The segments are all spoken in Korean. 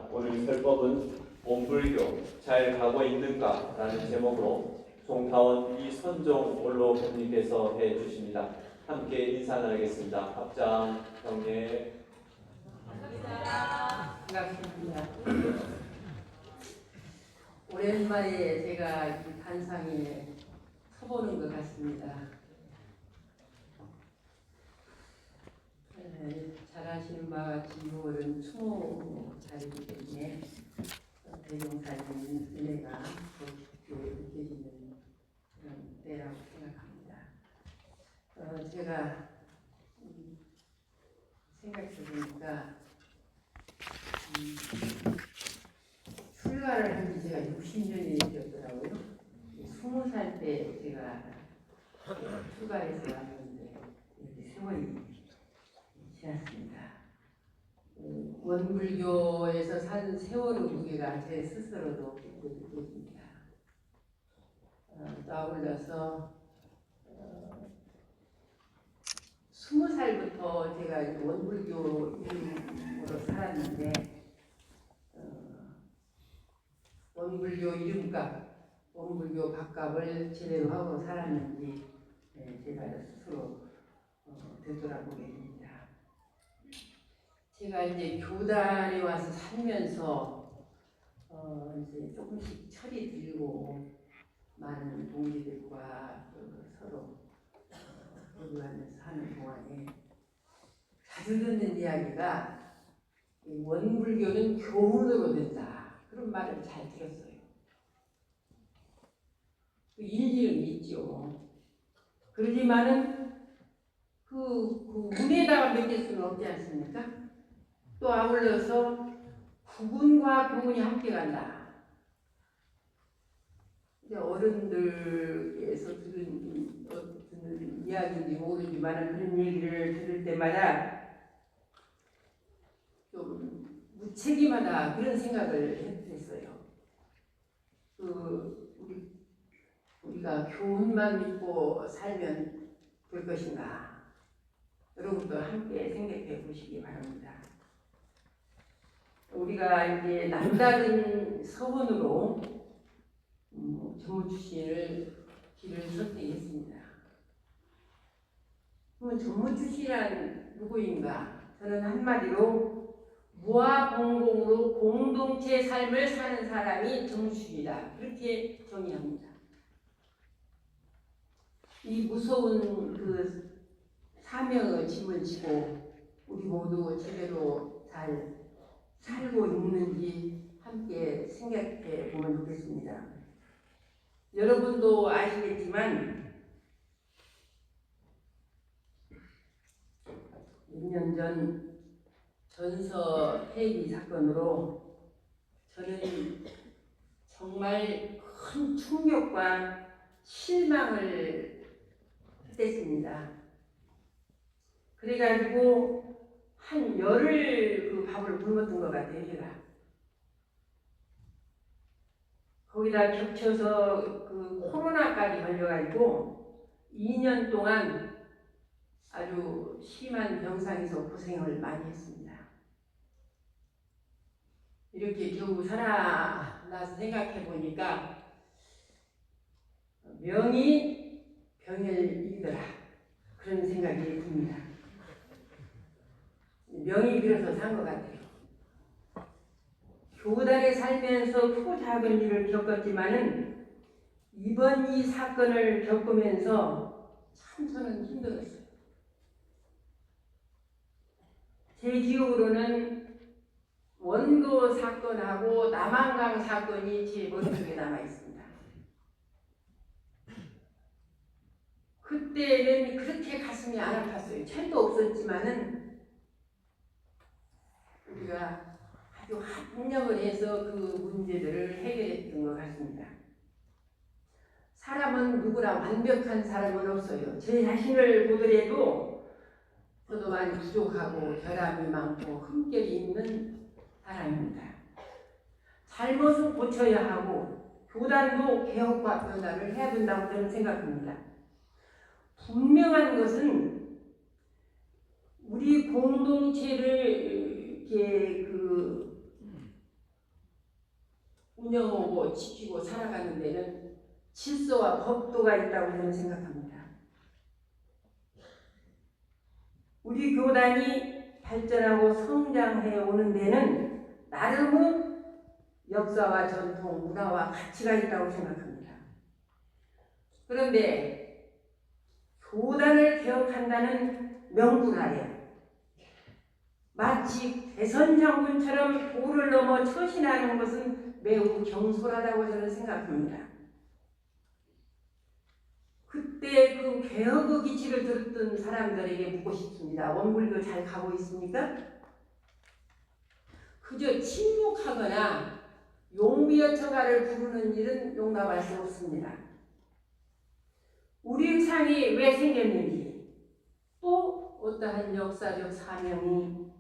오늘 설법은 원불교 잘 가고 있는가? 라는 제목으로 송타원 이선종 원로법님께서 해주십니다. 함께 인사 나누겠습니다. 합장 경례. 반갑습니다. 오랜만에 제가 이 단상에 서보는 것 같습니다. 잘 아시는 바와 같이 6월은 추모달이기 때문에 대종사님 은혜가 더 깊게 느껴지는 그런 때라고 생각합니다. 제가 생각해보니까 출가를 한 지 제가 60년이 되었더라고요. 20살 때 제가 출가해서 왔는데 이렇게 세월이 지났습니다. 원불교에서 산 세월의 무게가 제 스스로도 깊게 느껴집니다. 떠올려서 20살부터 제가 원불교 이름으로 살았는데 원불교 이름값, 원불교 밥값을 제대로 하고 살았는지 제가 스스로 되돌아보게 됩니다. 제가 이제 교단에 와서 살면서 이제 조금씩 철이 들고 많은 동지들과 서로 교류하면서 하는 동안에 자주 듣는 이야기가 원불교는 교훈으로 된다. 그런 말을 잘 들었어요. 그 일리는 있죠. 그러지만은 그 운에다가 맡길 수는 없지 않습니까? 또 아울러서 구군과 교훈이 함께 간다. 이제 어른들께서 듣는 이야기인지 모르지만 그런 얘기를 들을 때마다 좀 무책임하다 그런 생각을 했어요. 우리가 교훈만 믿고 살면 될 것인가? 여러분도 함께 생각해 보시기 바랍니다. 우리가 이제 남다른 서원으로 전무출신을 길을 선택했습니다. 그러면 전무출신이란 누구인가? 저는 한마디로 무아공공으로 공동체 삶을 사는 사람이 전무출신이다. 그렇게 정의합니다. 이 무서운 그 사명의 짐을 지고 우리 모두 제대로 잘 살고 있는지 함께 생각해 보면 좋겠습니다. 여러분도 아시겠지만 몇 년 전 전서 폐기 사건으로 저는 정말 큰 충격과 실망을 했습니다. 그래가지고 한 열흘 그 밥을 굶었던 것 같아요, 제가. 거기다 겹쳐서 그 코로나까지 걸려가지고 2년 동안 아주 심한 병상에서 고생을 많이 했습니다. 이렇게 겨우 살아나서 생각해 보니까 명이 병을 이기더라. 그런 생각이 듭니다. 명이 들어서 산 것 같아요. 교단에 살면서 크고 작은 일을 겪었지만은 이번 이 사건을 겪으면서 참 저는 힘들었어요. 제 기억으로는 원도 사건하고 남한강 사건이 제 머릿속에 남아 있습니다. 그때는 그렇게 가슴이 안 아팠어요. 철도 없었지만은 우리가 아주 합력을 해서 그 문제들을 해결했던 것 같습니다. 사람은 누구나 완벽한 사람은 없어요. 제 자신을 보더라도 저도 많이 부족하고 결함이 많고 흠결이 있는 사람입니다. 잘못은 고쳐야 하고 교단도 개혁과 변화를 해야 된다고 저는 생각합니다. 분명한 것은 우리 공동체를 이렇게 운영하고 지키고 살아가는 데는 질서와 법도가 있다고 저는 생각합니다. 우리 교단이 발전하고 성장해 오는 데는 나름의 역사와 전통, 문화와 가치가 있다고 생각합니다. 그런데 교단을 개혁한다는 명분 아래 마치 대선 장군처럼 도를 넘어 처신하는 것은 매우 경솔하다고 저는 생각합니다. 그때 그 개혁의 기치를 들었던 사람들에게 묻고 싶습니다. 원불교 잘 가고 있습니까? 그저 침묵하거나 용비어 처가를 부르는 일은 용납할 수 없습니다. 우리 상이 왜 생겼는지, 또 어떠한 역사적 사명이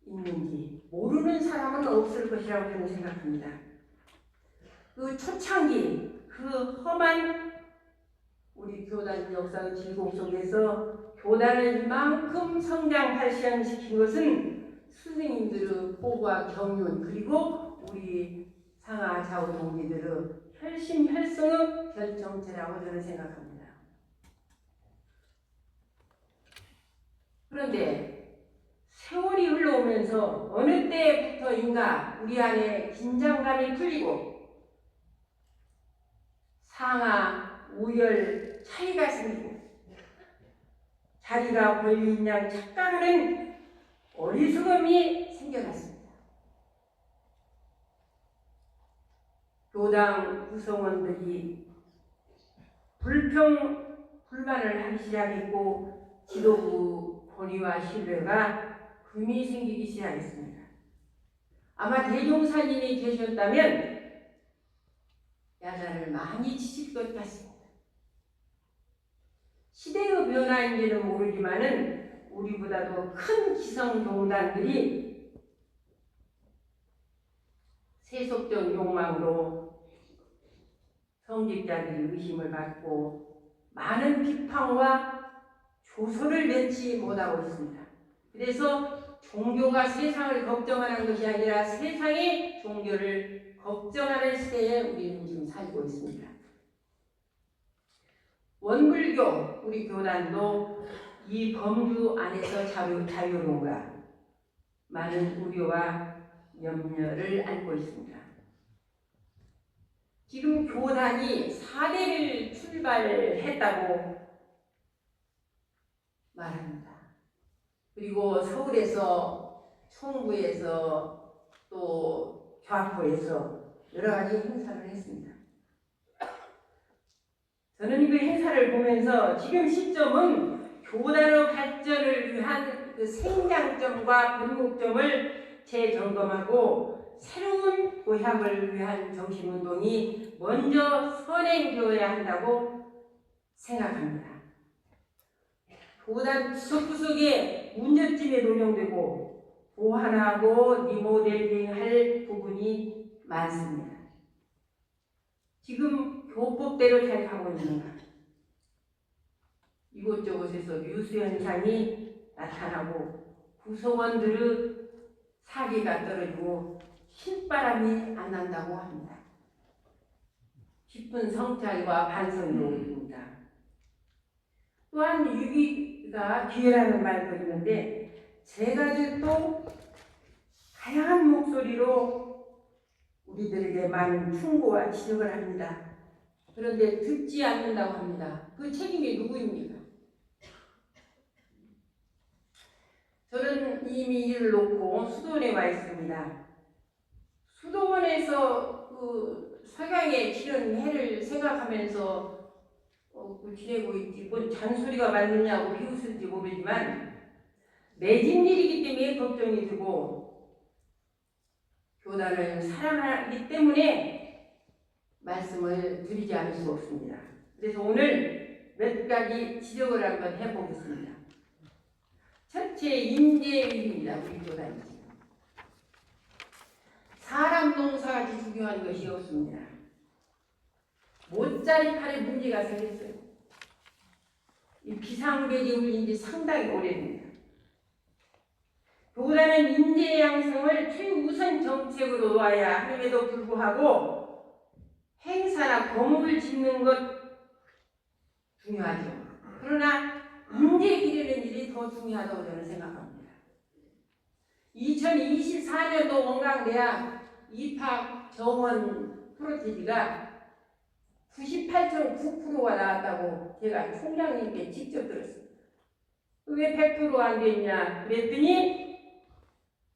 있는지 모르는 사람은 없을 것이라고 저는 생각합니다. 그 초창기, 그 험한 우리 교단 역사의 질곡 속에서 교단을 이만큼 성장 발전시킨 것은 스승님들의 호과 경륜, 그리고 우리 상하 좌우 동지들의 혈심혈성의 결정체라고 저는 생각합니다. 그런데 세월이 흘러오면서 어느 때부터인가 우리 안에 긴장감이 풀리고 상하, 우열, 차이가 생기고 자리가 걸린 양 착각하는 어리석음이 생겨났습니다. 교당 구성원들이 불만을 하기 시작했고 지도부 권위와 신뢰가 금이 생기기 시작했습니다. 아마 대종사님이 계셨다면 야단을 많이 치실 것 같습니다. 시대의 변화인지는 모르지만은 우리보다도 큰 기성종단들이 세속적 욕망으로 성직자들의 의심을 받고 많은 비판과 조소를 면치 못하고 있습니다. 그래서 종교가 세상을 걱정하는 것이 아니라 세상이 종교를 걱정하는 시대에 우리는 지금 살고 있습니다. 원불교, 우리 교단도 이 범주 안에서 자유로운가 많은 우려와 염려를 안고 있습니다. 지금 교단이 4대를 출발했다고 말합니다. 그리고 서울에서, 총부에서, 또 좌포에서 여러 가지 행사를 했습니다. 저는 그 행사를 보면서 지금 시점은 교단의 발전을 위한 그 생장점과 변곡점을 재점검하고 새로운 도약을 위한 정신운동이 먼저 선행되어야 한다고 생각합니다. 교단 구석구석에 문제점이 논용되고 보완하고 리모델링할 부분이 많습니다. 지금 교법대로 잘 가고 있는가? 이곳저곳에서 뉴스 현상이 나타나고 구성원들의 사기가 떨어지고 신바람이 안 난다고 합니다. 깊은 성찰과 반성이 오릅니다. 또한 유기가 기회라는 말도 있는데 제가들도 다양한 목소리로 우리들에게 많은 충고와 지적을 합니다. 그런데 듣지 않는다고 합니다. 그 책임이 누구입니까? 저는 이미 일을 놓고 수도원에 와 있습니다. 수도원에서 그 석양에 지는 해를 생각하면서 지내고 있지, 뭔 잔소리가 맞느냐고 비웃을지 모르지만 내 집 일이기 때문에 걱정이 되고 교단을 사랑하기 때문에 말씀을 드리지 않을 수 없습니다. 그래서 오늘 몇 가지 지적을 한번 해보겠습니다. 첫째, 인재입니다. 우리 교단이 사람 농사같이 중요한 것이 없습니다. 못자리 팔에 문제가 생겼어요. 이 비상벨이 울린 지 상당히 오래됩니다. 교단은 인재 양성을 최우선 정책으로 놓아야 함에도 불구하고 행사나 건물을 짓는 것 중요하죠. 그러나 인재 기르는 일이 더 중요하다고 저는 생각합니다. 2024년도 원광대학 입학 정원 프로테지가 98.9%가 나왔다고 제가 총장님께 직접 들었습니다. 왜 100% 안 됐냐 그랬더니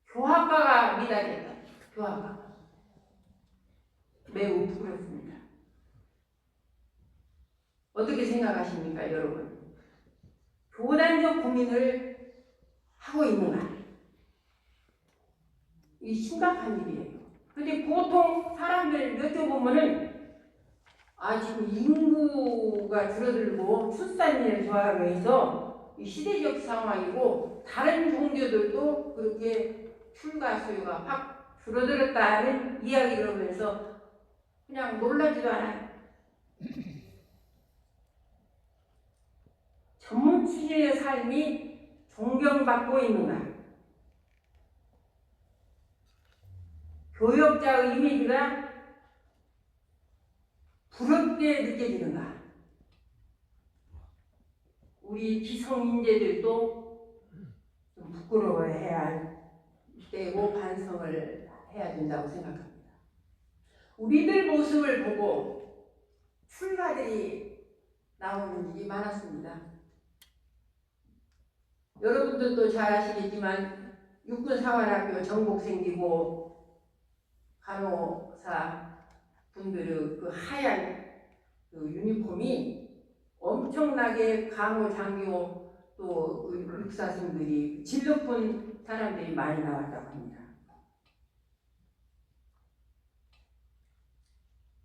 교학과가 미달했다. 교학과. 매우 부끄럽습니다. 어떻게 생각하십니까, 여러분? 교단적 고민을 하고 있는가? 이게 심각한 일이에요. 근데 보통 사람들 여쭤보면은 지금 인구가 줄어들고 출산율 저하로 해서 이 시대적 상황이고 다른 종교들도 그렇게 출가 수요가 확 줄어들었다는 이야기를 하면서 그냥 놀라지도 않아요. 전문 출신의 삶이 존경받고 있는가? 교역자의 이미지가 부럽게 느껴지는가? 우리 기성인재들도 좀 부끄러워해야 할 때고 반성을 해야 된다고 생각합니다. 우리들 모습을 보고 출가들이 나오는 일이 많았습니다. 여러분들도 잘 아시겠지만 육군사관학교 전복 생기고 간호사 분들의 그 하얀 그 유니폼이 엄청나게 간호 장교 또 그 육사생들이 질 높은 사람들이 많이 나왔다고 합니다.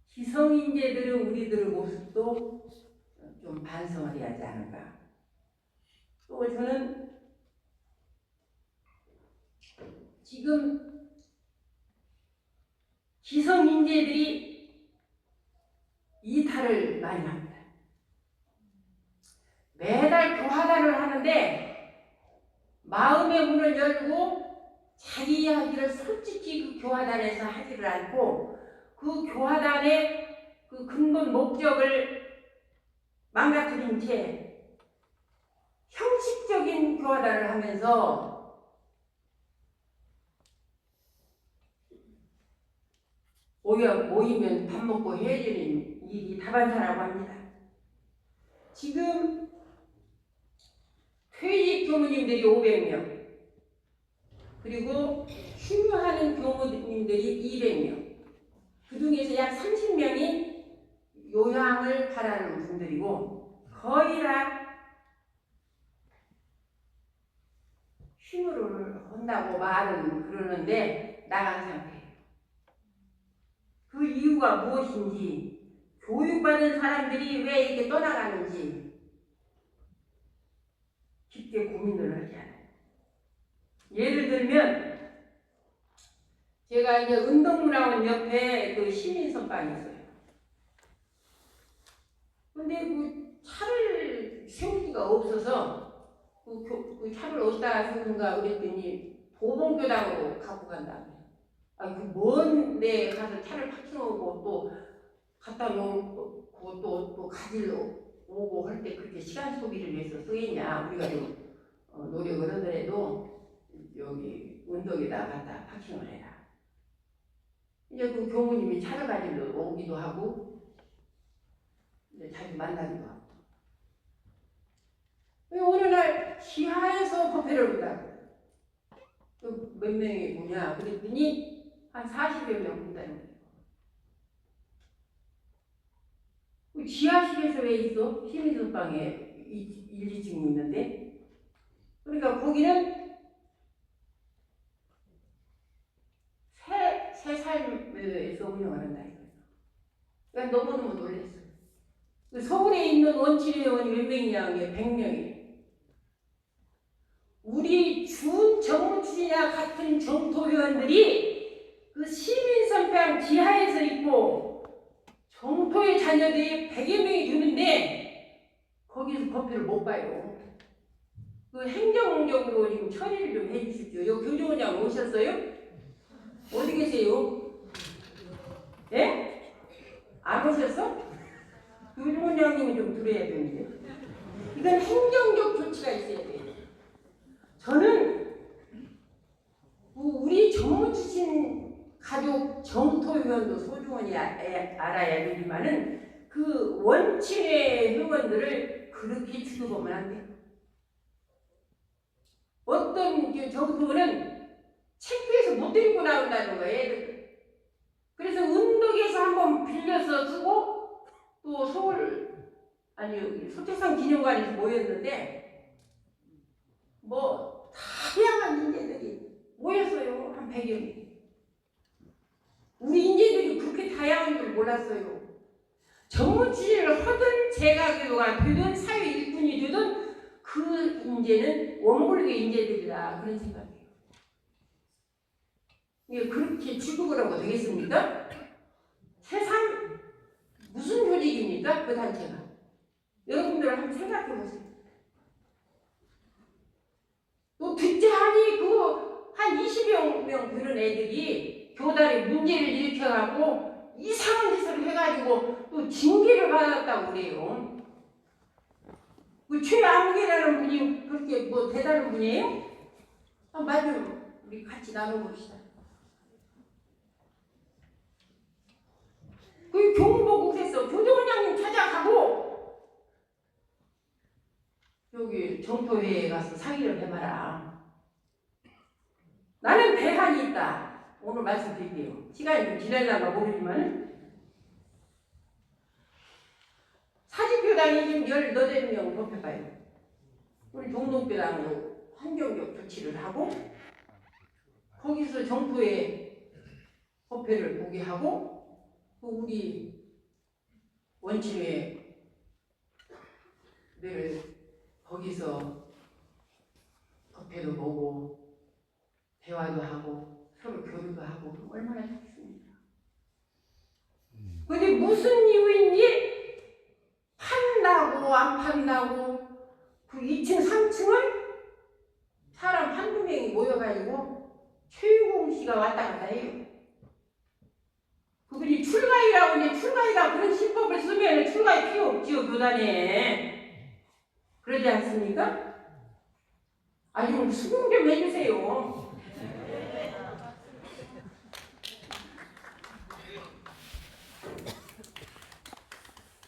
기성인재들은 우리들의 모습도 좀 반성을 해야 하지 않을까. 또 저는 지금 기성인재들이 이탈을 많이 합니다. 매달 교화단을 하는데 마음의 문을 열고 자기 이야기를 솔직히 그 교화단에서 하지를 않고 그 교화단의 그 근본 목적을 망가뜨린 채 형식적인 교화단을 하면서 모이면 밥 먹고 헤어지는 일이 다반사라고 합니다. 지금 퇴직 교무님들이 500명, 그리고 휴무하는 교무님들이 200명, 그 중에서 약 30명이 요양을 바라는 분들이고 거의 다 휴무를 한다고 말은 그러는데 나간 상태예요. 그 이유가 무엇인지, 교육받은 사람들이 왜 이렇게 떠나가는지 깊게 고민을 하지 않아요. 예를 들면 제가 이제 운동문화원 옆에 그 시민선방이 있어요. 근데 그 차를 세우기가 없어서 그 차를 어디다가 세우는가 그랬더니 보봉교당으로 갖고 간다고요. 그 먼 데 가서 차를 파킹하고 또 갖다 놓고 또 가지러 오고 할 때 그렇게 시간 소비를 위해서 쓰겠냐. 우리가 좀 노력을 하더라도 여기 운동에다 갖다 파킹을 해라. 이제 그 교무님이 차를 가지러 오기도 하고 이제 자주 만나기도 하고. 어느 날 지하에서 커피를 본다고. 몇 명이 보냐 그랬더니 한 40여 명 본다는 거예요. 지하실에서 왜 있어? 시민선방에 1, 2층이 있는데. 그러니까 거기는 새 삶에서 운영을 한다 이거예요. 그러니까 너무너무 놀랐어요. 서울에 있는 원치료원이 몇 명이냐? 100명이에요. 우리 준 정무출이나 같은 정토위원들이 그 시민선방 지하에서 있고 정토의 자녀들이 100여 명이 되는데 거기서 법표를 못 봐요. 그 행정적으로 지금 처리를 좀 해주십시오. 여기 교정원장 오셨어요? 어디 계세요? 예? 안 들어야 되는데 이건 행정적 조치가 있어야 돼요. 저는 우리 전무 출신 가족 정토위원도 소중히 알아야 되지만은 그 원친의 회원들을 그렇게 취급하면 안 돼요. 어떤 정토는 창피해서 못 데리고 나온다는 거예요, 애들. 그래서 운덕에서 한번 빌려서 쓰고 또 소태상 기념관에서 모였는데 뭐 다양한 인재들이 모였어요. 한 100여 명. 우리 인재들이 그렇게 다양한 줄 몰랐어요. 전무치를 하든 재가교가 되든 사회 일꾼이 되든 그 인재는 원불교 인재들이다. 그런 생각이에요. 이게 그렇게 취급을 하고 되겠습니까? 세상 무슨 조직입니까? 그 단체가. 여러분들 한번 생각해 보세요. 또 듣자하니 한 20여 명 되는 애들이 교단에 문제를 일으켜갖고 이상한 짓을 해가지고 또 징계를 받았다고 그래요. 그 최암기라는 분이 그렇게 뭐 대단한 분이에요? 말 좀 우리 같이 나눠봅시다. 그 교무보고에서 교정원장님 찾아가고 여기 정토회에 가서 상의를 해봐라. 나는 대안이 있다. 오늘 말씀드릴게요. 시간이 좀 지날란가 모르지만 사직교단이 지금 18명 법해봐요. 우리 동동교단으로 환경적 조치를 하고 거기서 정토회 법회를 보게 하고 또 우리 원친회를 거기서 법회도 보고 대화도 하고 서로 교류도 하고 얼마나 좋겠습니까? 근데 무슨 이유인지 판다고 안 판다고 그 2층 3층을 사람 한두 명이 모여가지고 최유공 씨가 왔다 갔다 해요. 그분이 출가이라고 이제 출가이가 그런 신법을 쓰면 출가이 필요 없지요, 교단에. 그러지 않습니까? 아니, 좀 수긍 좀 해주세요.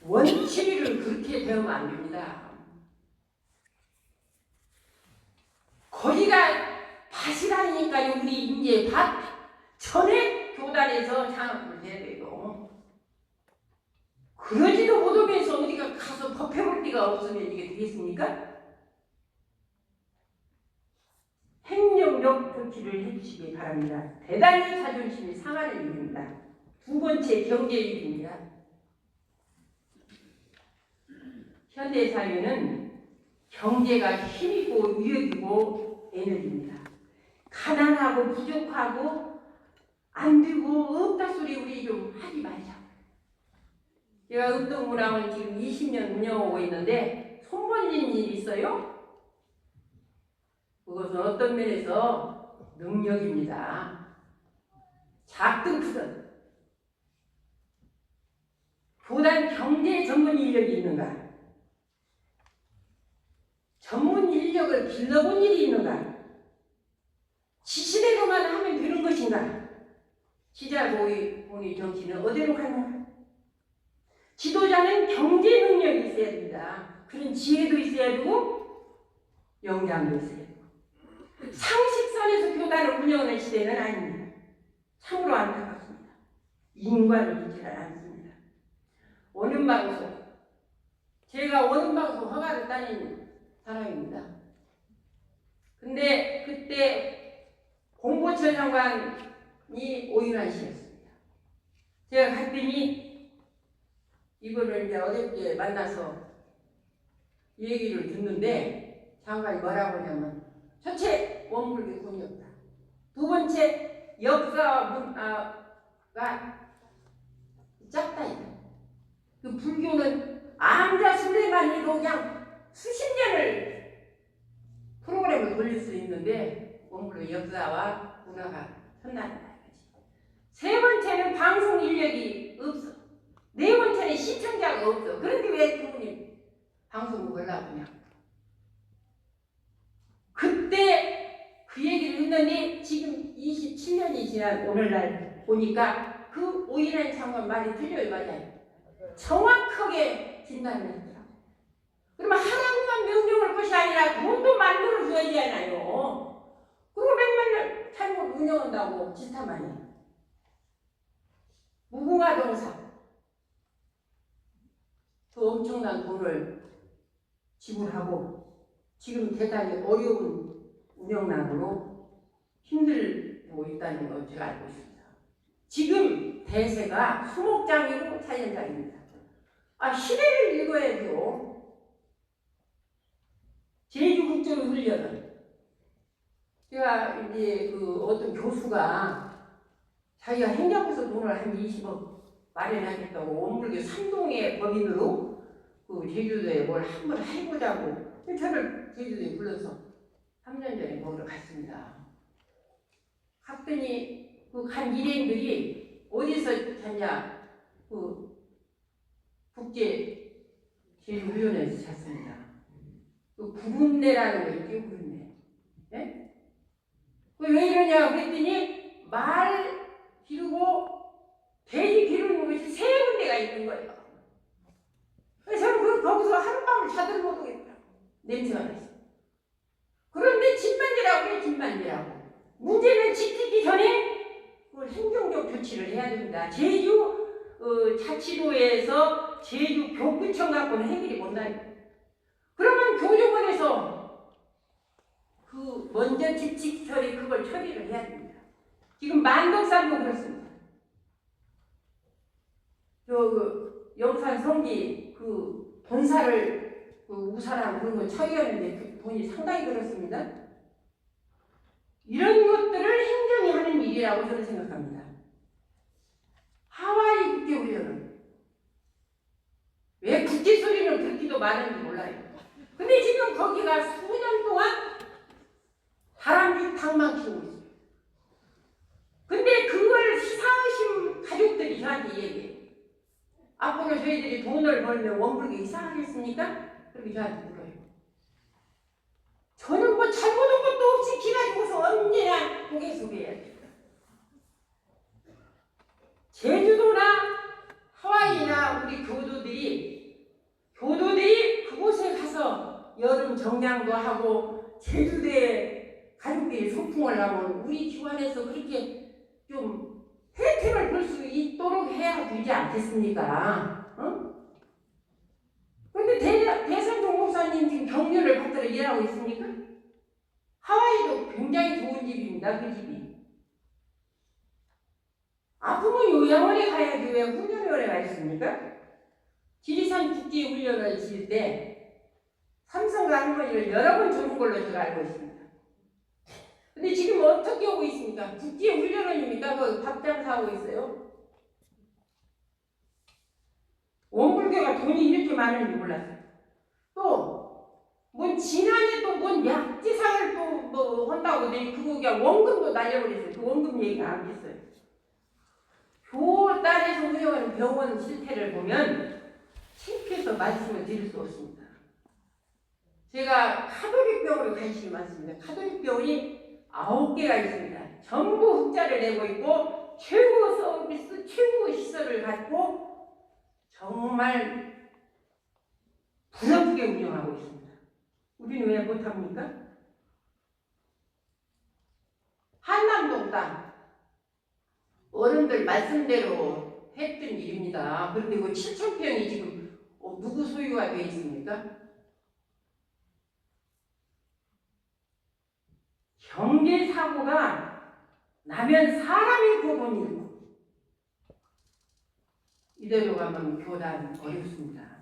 원치를 그렇게 배우면 안 됩니다. 거기가 밭이라니까요, 우리 이제 밭. 전에 교단에서 장학을 해야 돼요. 그러지도 못하면서 어디가 가서 법해볼 데가 없으면 이게 되겠습니까? 행정적 조치를 해주시기 바랍니다. 대단히 자존심이 상하는 일입니다. 두 번째 경제일입니다. 현대사회는 경제가 힘이고 위력이고 에너지입니다. 가난하고 부족하고 안 되고 없다 소리 우리 좀 하지 말자. 제가 읍동문학원 지금 20년 운영하고 있는데 손본진 일이 있어요. 그것은 어떤 면에서 능력입니다. 작든 크든 교단 경제 전문 인력이 있는가? 전문 인력을 길러본 일이 있는가? 지시대로만 하면 되는 것인가? 지자본의 정치는 어디로 가는가? 지도자는 경제 능력이 있어야 됩니다. 그런 지혜도 있어야 되고 역량도 있어야 되고 상식선에서 교단을 운영하는 시대는 아닙니다. 참으로 안타깝습니다. 인과를 잊지를 않습니다. 원음방송, 제가 원음방송 허가를 따낸 사람입니다. 근데 그때 공보처 장관이 오인환 씨였습니다. 제가 갔더니 이분을 이제 어저께 만나서 얘기를 듣는데 장관이 뭐라고 하냐면 첫째, 원불교 돈이 없다. 두 번째, 역사 문화가 작다. 그 불교는 암자 순례만 해도 그냥 수십 년을 프로그램을 돌릴 수 있는데 원불교 역사와 문화가 선단다. 세 번째는 방송 인력이 없어. 네 번째는 시청자가 없어. 그런데 왜 그분이 방송국 하려고 그냥. 그때 그 얘기를 했더니 지금 27년이 지난 오늘날 보니까 그 오인환 장관 말이 틀려요. 맞아요. 정확하게 진단을 했더라고요. 그러면 하라고만 명령할 것이 아니라 돈도 만들어줘야 되잖아요. 그리고 맨날 잘못 운영한다고 짓하만이. 무궁화 동사 그 엄청난 돈을 지불하고 지금 대단히 어려운 운영난으로 힘들고 있다는 걸 제가 알고 있습니다. 지금 대세가 수목장이고 자연장입니다. 시대를 읽어야죠. 제주국제훈련은 제가 이제 그 어떤 교수가 자기가 행정부에서 돈을 한 20억 마련하겠다고 원불교 삼동의 법인으로 그 제주도에 뭘 한번 해보자고 저를 제주도에 불러서 3년 전에 거기로 갔습니다. 갔더니 그 간 일행들이 어디서 잤냐? 그 국제 제주훈련에서 잤습니다. 그 구름내라는 거 있죠, 구름내. 예? 왜 이러냐 그랬더니 말 기르고 돼지 기르는 곳이 3군데가 있는 거예요. 그래서 저는 거기서 하룻밤을 자들 못 오겠다. 냄새가 났어요. 그런데 집만지라고 해요, 집만지라고. 문제는 지키기 전에 그걸 행정적 조치를 해야 됩니다. 제주 자치도에서 제주 교구청 갖고는 해결이 못 나요. 그러면 교육원에서 그 먼저 집식 처리 그걸 처리를 해야 됩니다. 지금 만덕산도 그렇습니다. 그 영산 성지 그 본사를 그 우사랑 그런 거 처리하는데 그 돈이 상당히 들었습니다. 이런 것들을 행정이 하는 일이라고 저는 생각합니다. 하와이 국제훈련은 왜 국제 소리는 그렇게도 많은지 몰라요. 근데 지금 거기가 수년 동안 바람쥐탕만 키우고 있어요. 근데 그걸 시사하신 가족들이 저한테 얘기해요. 앞으로 저희들이 돈을 벌면 원불교 이상하겠습니까? 그렇게 저한테 물어요. 저는 뭐 잘못한 것도 없이 기가지고서 언제나 고개 숙여야 됩니다. 제주도나 하와이나 우리 교도들이 그곳에 가서 여름 정장도 하고 제주도에 가족들이 소풍을 하면 우리 기관에서 그렇게 좀 혜택을 볼 수 있도록 해야 되지 않겠습니까? 그런데 대선종 목사님 지금 격려를 받들어 일하고 있습니까? 하와이도 굉장히 좋은 집입니다. 그 집이. 아프면 요양원에 가야지 왜 훈련원에 가 있습니까? 지리산 국제훈련을 지을 때 삼성과 할머니를 여러 번 주는 걸로 제가 알고 있습니다. 근데 지금 어떻게 오고 있습니까? 국제훈련원입니까? 그 밥장사하고 있어요. 원불교가 돈이 이렇게 많은지 몰랐어요. 또 지난해 또 약지상을 또 한다고 그거 그냥 원금도 날려버렸어요. 그 원금 얘기가 안 됐어요. 교단에서 운영하는 병원 실태를 보면 창피해서 말씀을 드릴 수 없습니다. 제가 카톨릭 병원에 관심이 많습니다. 카톨릭 병원이 9개가 있습니다. 전부 흑자를 내고 있고 최고 서비스, 최고 시설을 갖고 정말 부럽게 운영하고 있습니다. 우리는 왜 못합니까? 한남동당 어른들 말씀대로 했던 일입니다. 그런데 그 7,000평이 지금 누구 소유가 되어 있습니까? 경제사고가 나면 사람이 고본 일이고 이대로 가면 교단 어렵습니다.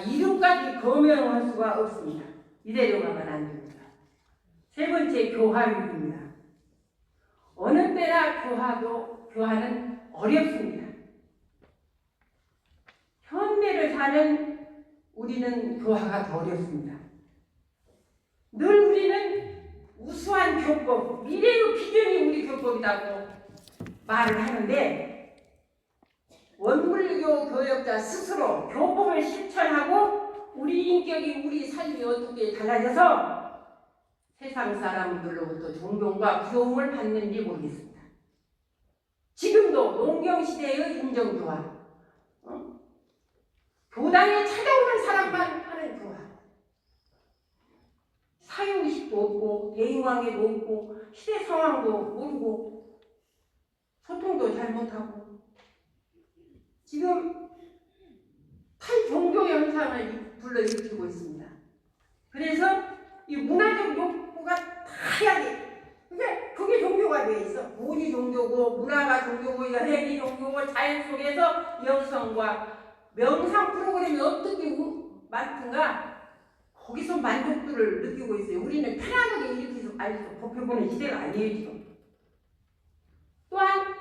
이름까지 거명할 수가 없습니다. 이대로 가면 안 됩니다. 세 번째, 교화입니다. 어느 때나 교화는 어렵습니다. 현대를 사는 우리는 교화가 더 어렵습니다. 늘 우리는 우수한 교법, 미래의 비전이 우리 교법이라고 말을 하는데 원불교 교역자 스스로 교법을 실천하고 우리 인격이 우리 삶이 어떻게 달라져서 세상 사람들로부터 존경과 부러움을 받는지 모르겠습니다. 지금도 농경시대의 인정교화, 교당에 찾아오는 사람만 하는 교화, 사유의식도 없고 대인관계도 없고 시대 상황도 모르고 소통도 잘못하고 지금 탈종교 현상을 불러일으키고 있습니다. 그래서 이 문화적 욕구가 다양해. 근데 그게 종교가 돼 있어. 돈이 종교고 문화가 종교고 여행이 종교고 자연 속에서 영성과 명상 프로그램이 어떻게 많든가 거기서 만족도를 느끼고 있어요. 우리는 편안하게 이렇게 아직도 법해보는 시대가 아니에요 지금. 또한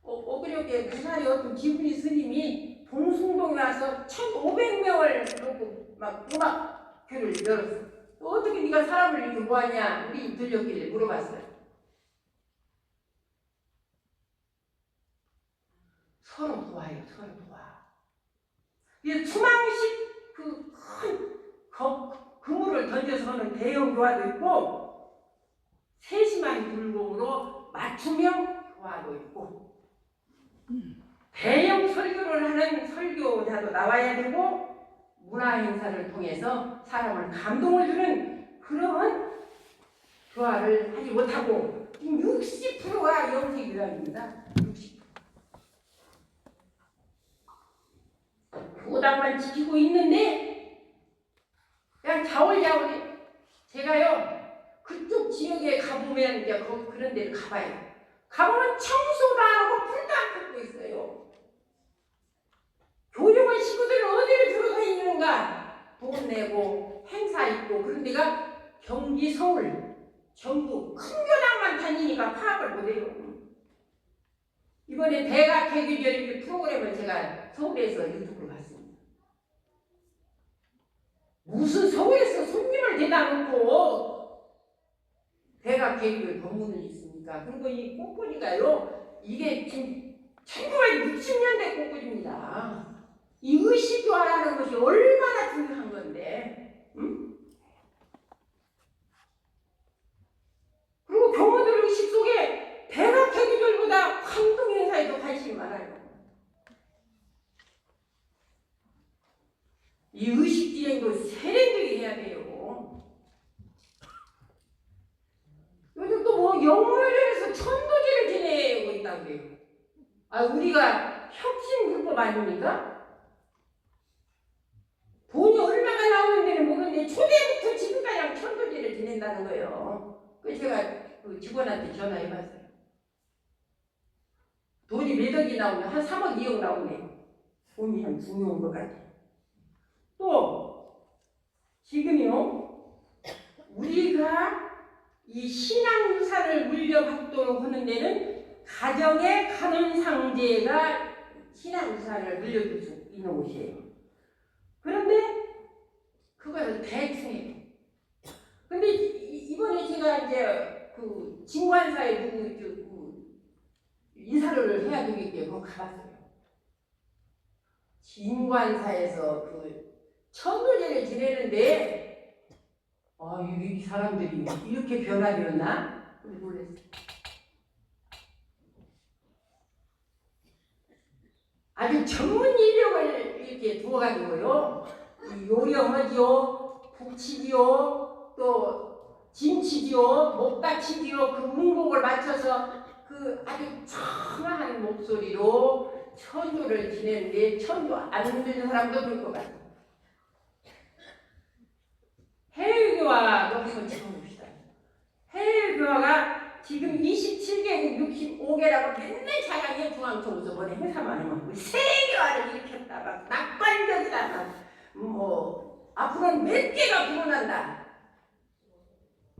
엊그저께 부산의 어떤 기분이 스님이 동숭동에 와서 1,500명을 놓고 막 음악회를 열었어. 어떻게 네가 사람을 이렇게 뭐하냐 우리 들렸길래 물어봤어요. 서로 도와요. 서로 도와. 그래서 추망식 그 큰 그물을 던져서 하는 대형 교화도 있고 세심한 불공으로 맞춤형 교화도 있고 대형 설교를 하는 설교자도 나와야 되고 문화 행사를 통해서 사람을 감동을 주는 그런 교화를 하지 못하고 지금 60%가 영세교화입니다. 60%. 교당만 지키고 있는데 그냥 자월자월이 제가요 그쪽 지역에 가보면 이제 그런 데를 가봐요. 가보면 청소도 안 하고 불도 안 켜고 있어요. 교육원 식구들은 어디를 들어가 있는가? 돈 내고 행사 있고 그런 데가 경기, 서울, 전부 큰 교당만 다니니까 파악을 못해요. 이번에 대각 개교절 프로그램을 제가 서울에서 유튜브로 봤습니다. 무슨 서울에서 손님을 대다 놓고 대각 개교절 법문을 있습니까? 그리고 이 꽃꽂이가요 이게 지금 1960년대 꽃꽂이입니다. 이 의식교화라는 것이 얼마나 중요한 건데, 응? 그리고 교모들 의식 속에 대각 개교절보다 환동 행사에도 관심이 많아요. 이 의식 진행도 세련되게 해야 돼요. 요즘 또 뭐 영월에서 천도제를 지내고 있다고 그래요. 아, 우리가 혁신불법 아닙니까? 돈이 얼마가 나오는 데는 모르는데 초대부터 지금까지 천도제를 지낸다는 거예요. 그래서 제가 그 직원한테 전화해봤어요. 돈이 몇 억이 나오면 한 3억 2억 나오네요. 돈이 참 중요한 것 같아요. 또 지금요 우리가 이 신앙유산을 물려받도록 하는 데는 가정의 간원상제가 신앙유산을 물려줄 수 있는 곳이에요. 그런데 그거는 대충해요. 근데 이번에 제가 이제 그 진관사에 인사를 해야 되겠게 그거 가봤어요. 진관사에서 그 천도제를 지내는데 이 사람들이 이렇게 변화되었나? 놀랐어요. 아주 전문 인력을 이렇게 두어가지고요. 요령하지요, 북치지요, 또 진치지요, 목다치지요, 그 문곡을 맞춰서 그 아주 청아한 목소리로 천도를 지내는데 천도 안 듣는 사람도 볼 것 같아요. 해외교화 여기서 찍어봅시다. 해외교화가 지금 27개국 65개라고 맨날 자랑해 중앙정부에서 뭐래 행사만 하면 세계화를 일으켰다 막 낙관적이다 막 앞으로는 몇 개가 불어난다.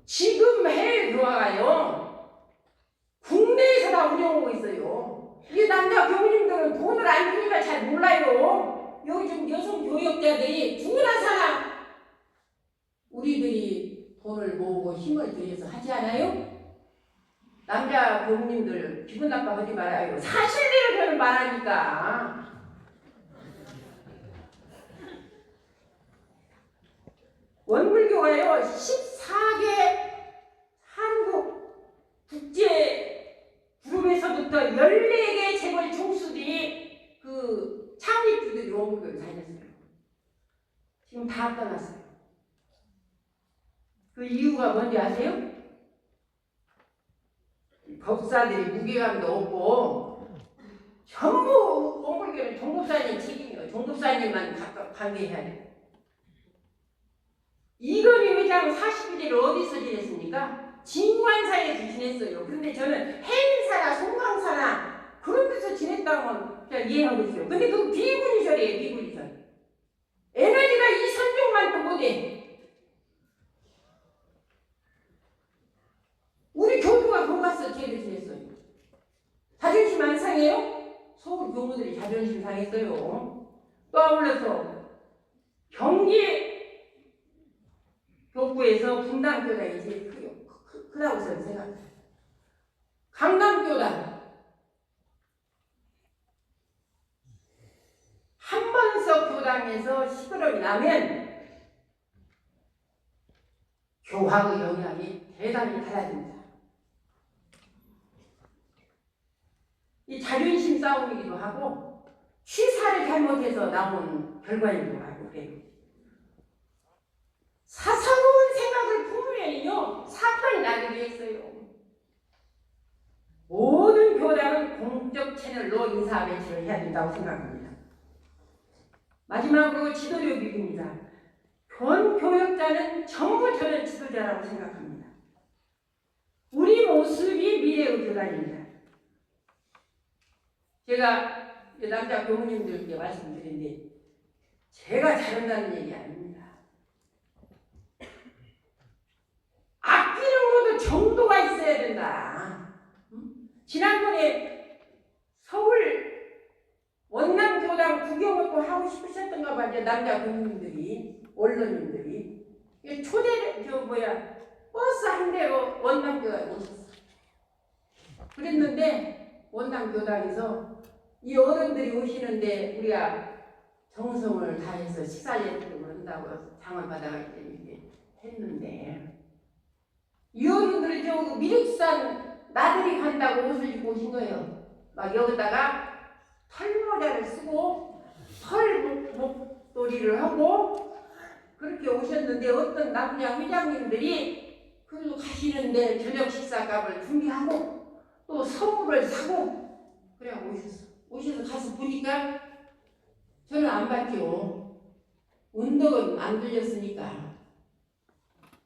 지금 해외교화가요 국내에서 다 운영하고 있어요. 이 남자 교우님들은 돈을 안 주니까 잘 몰라요. 여기 좀 여성 교역자들이 누구나 사나 우리들이 돈을 모으고 힘을 들여서 하지 않아요? 남자 교우님들 기분 나빠하지 말아요. 사실대로 저는 말하니까. 원불교가요 14개 한국 국제 그룹에서부터 14개 재벌 총수들이 그 창립주들이 원불교를 다녔어요. 지금 다 떠났어요. 그 이유가 뭔지 아세요? 법사들이 무게감도 없고 전부 원불교는 종법사님 책임이에요. 종법사님만 관계해야 돼요. 이건희 회장 40일을 어디서 지냈습니까? 진관사에서 지냈어요. 그런데 저는 해인사나 송강사나 그런 데서 지냈다면 그냥 이해하고 있어요. 근데 그거 비구니절이에요. 비구니절. 에너지가 이 선종만 또 못해. 우리 교부가 거기 가서 제대로 지냈어요. 자존심 안 상해요? 서울 교무들이 자존심 상했어요. 또 아울러서 경기 교구에서 분당교단이 제일 크다고 저는 생각해요. 강남교단 한번석 교당에서 시끄러움이 나면 교화의 영향이 대단히 달라집니다. 이 자존심 싸움이기도 하고 취사를 잘못해서 나온 결과이기도 하고 그래요. 사사로운 생각을 품으면요 사건이 나기도 했어요. 모든 교단은 공적 채널로 인사 매체를 해야 된다고 생각합니다. 마지막으로 지도력입니다. 본 교역자는 전부 저는 지도자라고 생각합니다. 우리 모습이 미래의 교단입니다. 제가 남자 교우님들께 말씀드린데 제가 잘한다는 얘기 아닙니다. 아끼는 것도 정도가 있어야 된다. 지난번에 서울 원남교당 구경을 또 하고 싶으셨던가 봐요. 남자 교우님들이 언론인들이 초대 버스 한 대로 원남교당에 오셨어요. 그랬는데 원남교당에서 이 어른들이 오시는데 우리가 정성을 다해서 식사 예식을 한다고 장을 받아가기 때문에 했는데 이 어른들이 저 미륵산 나들이 간다고 옷을 입고 오신 거예요. 막 여기다가 털모자를 쓰고 털 목도리를 하고 그렇게 오셨는데 어떤 남자 회장님들이 그리고 가시는데 저녁 식사값을 준비하고 또 선물을 사고 그래 오셨어. 오셔서 가서 보니까 저는 안 봤죠. 운동은 안 들렸으니까.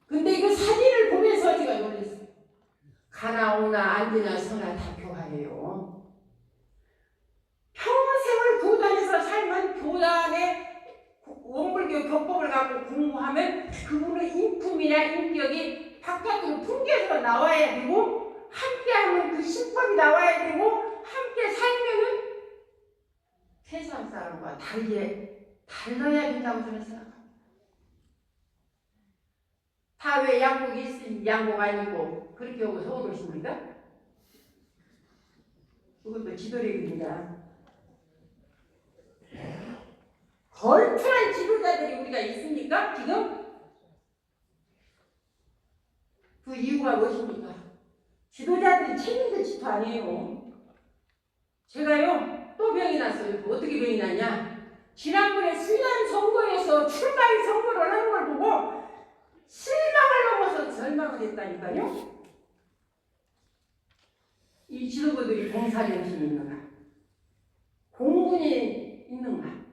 근데 그 사진을 보면서 제가 놀랐어요. 가나오나 앉으나 서나 다 교화예요. 평생을 교단에서 살면 교단의 원불교 교법을 갖고 공부하면 그분의 인품이나 인격이 바깥으로 풍겨서 나와야 되고 함께하면 그 신법이 나와야 되고 함께 살면은 세상 사람과 달라야 된다고 저는 생각합니다. 다 왜 양복이 있으니 양복 아니고 그렇게 하고 서울 오십니까? 그것도 지도력입니다. 걸출한 지도자들이 우리가 있습니까? 지금? 그 이유가 무엇입니까? 지도자들이 책임도 지도 아니에요. 제가요 또 병이 났어요. 어떻게 병이 났냐? 지난번에 수련 선거에서 출마의 선거를 하는 걸 보고 실망을 넘어서 절망을 했다니까요. 이 지도부들이 봉사정신이 있는가? 공분이 있는가?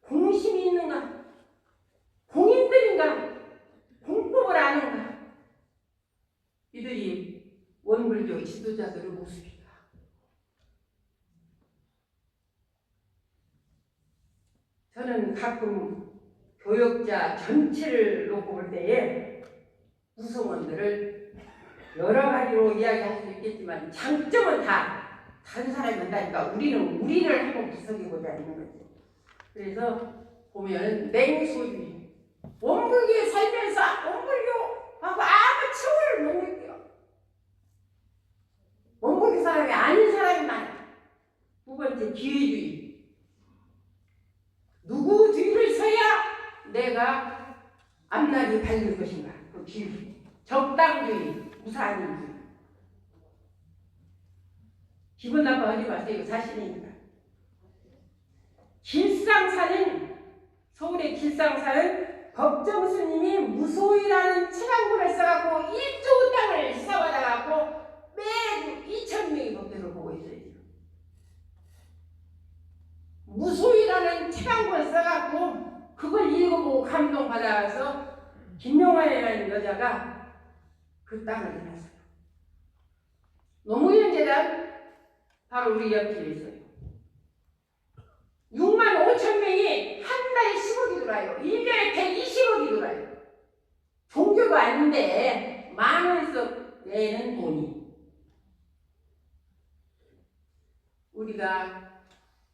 공심이 있는가? 공인들인가? 공법을 아는가? 이들이 원불교 지도자들의 모습이다. 저는 가끔 교역자 전체를 놓고 볼 때에 구성원들을 여러 가지로 이야기할 수 있겠지만 장점은 다 다른 사람이 한다니까 우리는 우리를 한번 분석해보자 이런 거죠. 그래서 보면 맹소주의 원불교에 살면서 원불교하고 아무 추억을 못 느껴. 그 기회주의. 누구 뒤를 서야 내가 앞날이 밝을 것인가. 그 기회. 적당주의, 무산주의. 기분 나빠하지 마세요. 자신이니까. 길상사는, 서울의 길상사는 법정 스님이 무소유라는 체감문을 써갖고 1조 땅을 사받아갖고 매주 2,000명이 법대로 보고 있어요. 무소유라는 체감문을 써갖고 그걸 읽어보고 감동받아서 김용환이라는 여자가 그 땅을 내놨어요. 노무현 재단 바로 우리 옆집에 있어요. 6만 5천 명이 한 달에 10억이 들어와요. 1년에 120억이 들어와요. 종교도 아닌데 만 원씩 내는 돈이. 우리가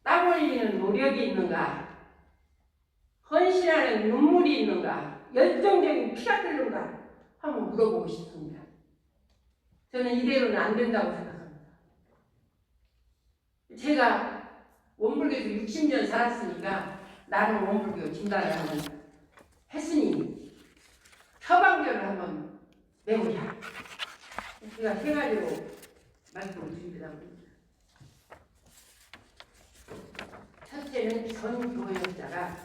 땀 흘리는 노력이 있는가? 헌신하는 눈물이 있는가? 열정적인 피가 끓는가? 한번 물어보고 싶습니다. 저는 이대로는 안 된다고 생각합니다. 제가 원불교에서 60년 살았으니까 나는 원불교 진단을 한번 했으니 처방전을 한번 내보자. 제가 세 가지로 말씀을 드리려고 합니다. 첫째는 전 교역자가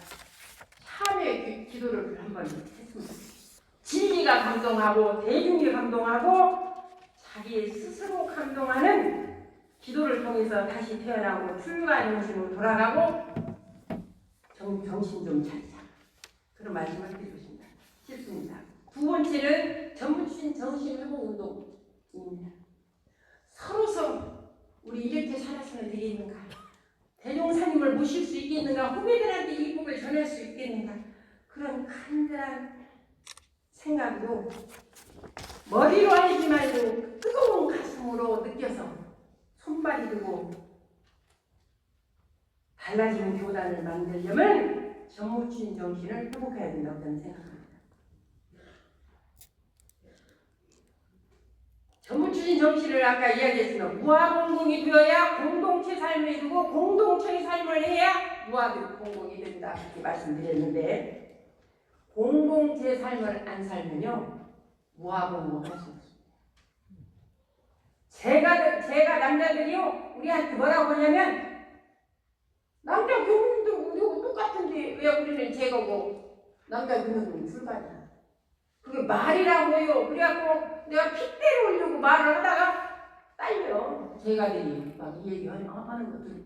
참회 기도를 한번 했습니다. 진리가 감동하고 대중이 감동하고 자기 스스로 감동하는 기도를 통해서 다시 태어나고 출가 정신으로 돌아가고 정신 좀 차리자. 그런 말씀을 드리고 싶습니다. 두 번째는 전무추진 정신회복운동입니다. 서로서 우리 이렇게 살았으면 되겠는가? 대종사님을 모실 수 있겠는가? 후배들한테 이 법을 전할 수 있겠는가? 그런 간절한 생각으로 머리로 알지 말고 뜨거운 가슴으로 느껴서 손발이 들고 달라지는 교단을 만들려면 전무추진 정신을 회복해야 된다고 저는 생각합니다. 전무추진 정신을 아까 이야기했지만 무아공동이 되어야 공동체 삶을 이루고 공동체의 삶을 해야 무아공동이 된다 이렇게 말씀드렸는데 공동체 삶을 안 살면요 무아공동 할 수 없습니다. 제가 남자들이요 우리한테 뭐라고 하냐면 남자 교민들 우리하고 똑같은데 왜 우리는 제거고 남자 교민들은 불가냐. 그게 말이라고요. 그래갖고 내가 핏대를 올리고 말을 하다가 딸려. 제가들이 막 이 얘기 하는 것들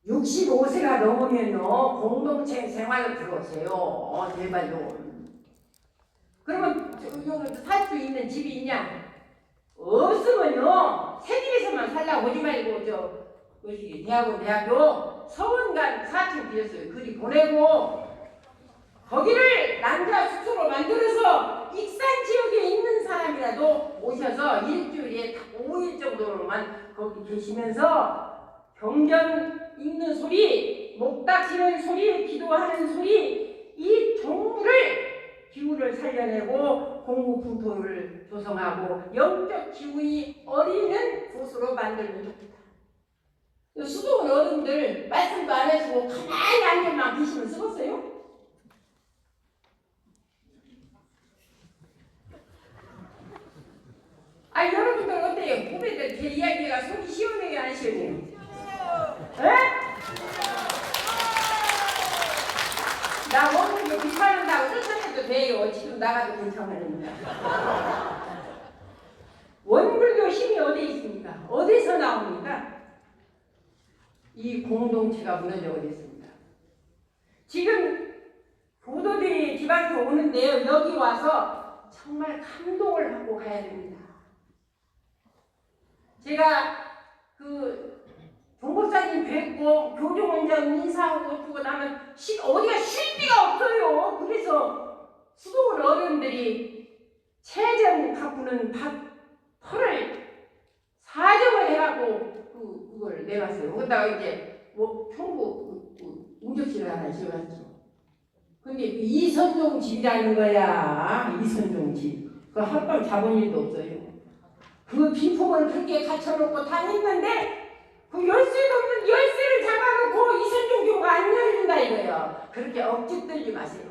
65세가 넘으면요 공동체 생활을 들어오세요. 제발요. 그러면 살 수 있는 집이 있냐? 없으면요 새 집에서만 살라고 오지 말고 뭐지 대학교 서원간 4층 비었어요. 그리 보내고 거기를 남자 숙소로 만들어서 익산 지역에 있는 사람이라도 오셔서 일주일에 5일 정도로만 거기 계시면서 경전 읽는 소리, 목닥 치는 소리, 기도하는 소리 이 종부를 기운을 살려내고 공부풍토를 조성하고 영적 기운이 어리는 곳으로 만들면 좋겠다. 수도원 어른들 말씀도 안 하시고 가만히 앉아만 계시면 쓰겠어요? 아니 여러분들 어때요? 후배들 제 이야기가 속이 시원해요 안 시원해요? 에? 나 원불교 비판한다고 쫓아내도 돼요. 지금 나가도 괜찮으니까. 원불교 힘이 어디 있습니까? 어디서 나옵니까? 이 공동체가 무너져 버렸습니다. 지금 교도들이 지방에서 오는데요. 여기 와서 정말 감동을 받고 가야 됩니다. 제가 종목사님 뵙고 교정원장 인사하고 어쩌고 나면 어디가 쉴 데가 없어요. 그래서 수도원 어른들이 체전 가꾸는 털을 사정을 해갖고 그걸 내놨어요. 거기다가 이제 총무 응접실을 하나 지어놨죠. 근데 이선종 집이라는 거야. 이선종 집. 그 하룻밤 자본 일도 없어요. 그 비품을 그렇게 갖춰놓고 다 했는데 그 열쇠가 없는 열쇠를 잡아놓고 이선종교가 안 열린다 이거예요. 그렇게 억지 들지 마세요.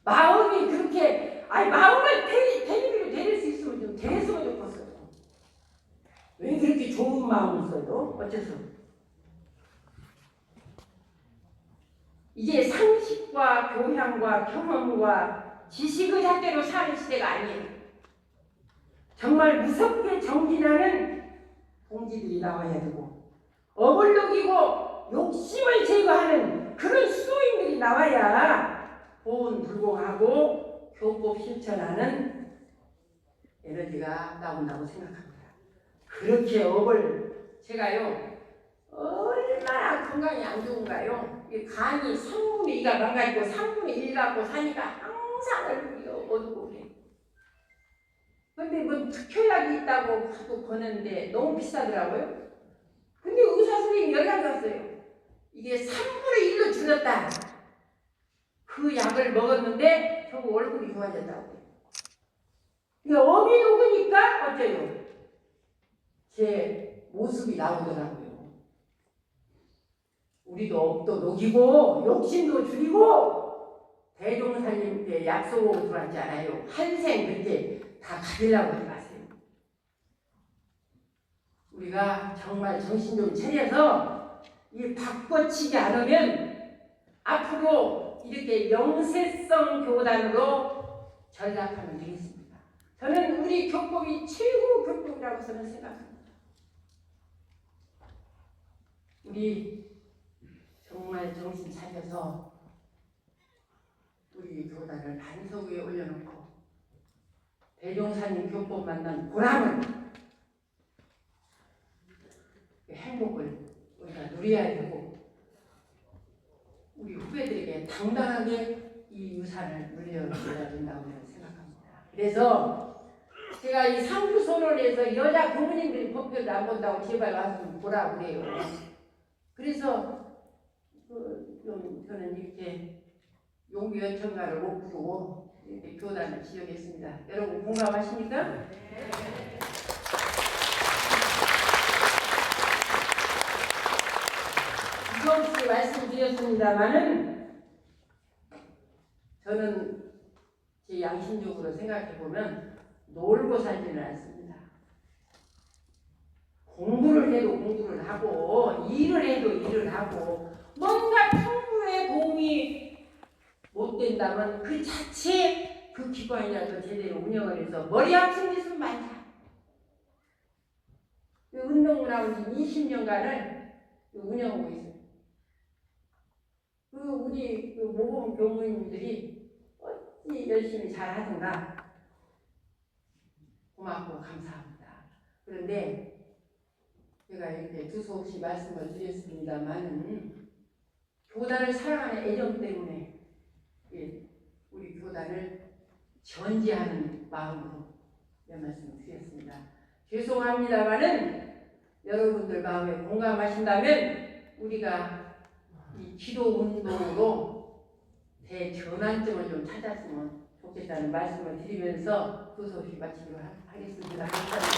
마음이 그렇게 마음을 대리비로 데릴 수 있으면 좀 데렸으면 좋겠어요. 왜 그렇게 좋은 마음을 써요? 어째서? 이제 상식과 교양과 경험과 지식의 잣대로 사는 시대가 아니에요. 정말 무섭게 정진하는 동지들이 나와야 되고 어불독이고 욕심을 제거하는 그런 수도인들이 나와야 보온불공하고 교법 실천하는 에너지가 나온다고 생각합니다. 그렇게 제가요 얼마나 건강이 안 좋은가요? 이 간이 3분의 2가 망가지고 3분의 1 갖고 사니까 항상 얼굴이 어두고 그래. 근데 뭐 특효약이 있다고 하도 거는데 너무 비싸더라고요. 근데 의사 선생님이 연락이 왔어요. 이게 3분의 1로 줄었다. 그 약을 먹었는데 저거 얼굴이 좋아졌다고. 이게 업이 녹으니까 어째요? 제 모습이 나오더라고요. 우리도 업도 녹이고 욕심도 줄이고 대종사님께 약속을 들었잖아요. 한생 그렇게 다 가지려고 하지 마세요. 우리가 정말 정신 좀 차려서 이 바꿔치기 않으면 앞으로 이렇게 영세성 교단으로 전락하면 되겠습니다. 저는 우리 교법이 최고 교법이라고 저는 생각합니다. 우리 정말 정신 차려서 우리 교단을 반석 위에 올려놓고 대종사님 교법 만난 보람을 행복을 우리가 누려야 되고 우리 후배들에게 당당하게 이 유산을 물려줘야 된다고 저는 생각합니다. 그래서 제가 이 상주선언에서 여자 교무님들이 법회를 안 본다고 제발 와서 좀 보라고 그래요. 그래서 좀 저는 이렇게 용기 연천가를 못 부르고 이렇게 교단을 지정했습니다. 여러분 공감하십니까? 네. 수없이 말씀드렸습니다만은 저는 제 양심적으로 생각해 보면 놀고 살지는 않습니다. 공부를 해도 공부를 하고 일을 해도 일을 하고 뭔가 평부에 도움이 못 된다면 그 자체 그 기관이라도 제대로 운영을 해서 머리 아픈 짓은 많다. 운동을 하고 20년간을 운영하고 있어요. 우리 모범 교무님들이 어찌 열심히 잘 하든가 고맙고 감사합니다. 그런데 제가 이렇게 두서없이 말씀을 드렸습니다만 교단을 사랑하는 애정 때문에 우리 교단을 전지하는 마음으로 내 말씀을 드렸습니다. 죄송합니다만은 여러분들 마음에 공감하신다면 우리가 이 기도 운동으로 대전환점을 좀 찾았으면 좋겠다는 말씀을 드리면서 두서없이 마치도록 하겠습니다. 감사합니다.